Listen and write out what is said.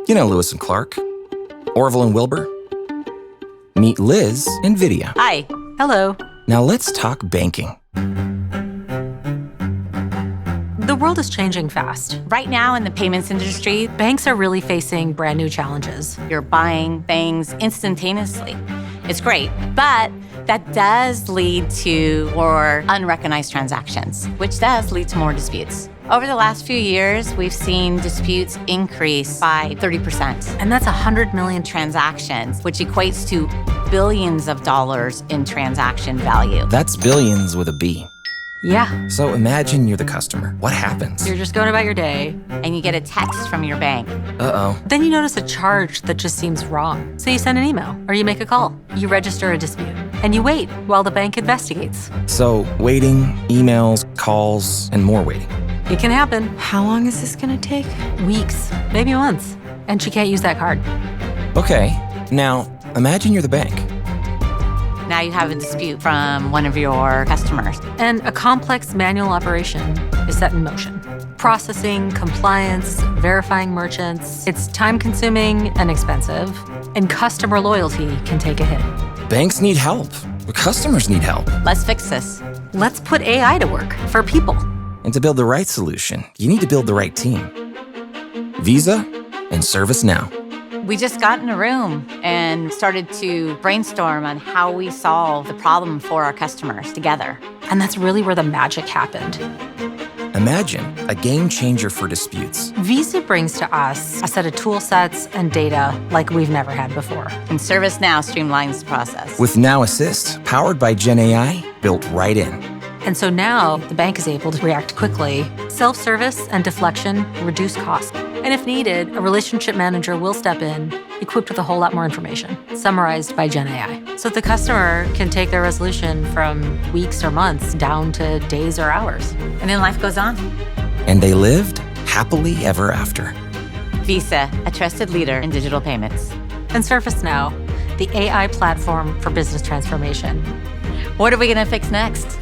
You know Lewis and Clark, Orville and Wilbur. Meet Liz and Vidya. Hi. Hello. Now let's talk banking. The world is changing fast. Right now in the payments industry, Banks are really facing brand new challenges. you're buying things instantaneously. It's great, but that does lead to more unrecognized transactions, which does lead to more disputes. Over the last few years, we've seen disputes increase by 30%. And that's 100 million Transactions, which equates to billions of dollars in transaction value. That's billions with a B. Yeah. So imagine you're the customer. What happens? You're just going about your day. And you get a text from your bank. Uh-oh. Then you notice a charge that just seems wrong. So you send an email or you make a call. You register a dispute. And you wait while the bank investigates. So waiting, emails, calls, and more waiting. It can happen. How long is this gonna take? Weeks, maybe months. And she can't use that card. Okay, now imagine you're the bank. Now you have a dispute from one of your customers. And a complex manual operation is set in motion. Processing, compliance, verifying merchants. It's time-consuming and expensive. And customer loyalty can take a hit. Banks need help. Customers need help. Let's fix this. Let's put AI to work for people. And to build the right solution, you need to build the right team. Visa and ServiceNow. We just got in a room and started to brainstorm on how we solve the problem for our customers together. And that's really where the magic happened. Imagine a game changer for disputes. Visa brings to us a set of tool sets and data like we've never had before. And ServiceNow streamlines the process. With Now Assist, powered by Gen AI, built right in. And so now the bank is able to react quickly. Self-service and deflection reduce costs. And if needed, a relationship manager will step in, equipped with a whole lot more information, summarized by Gen AI. So the customer can take their resolution from weeks or months down to days or hours. And then life goes on. And they lived happily ever after. Visa, a trusted leader in digital payments. And ServiceNow, the AI platform for business transformation. What are we going to fix next?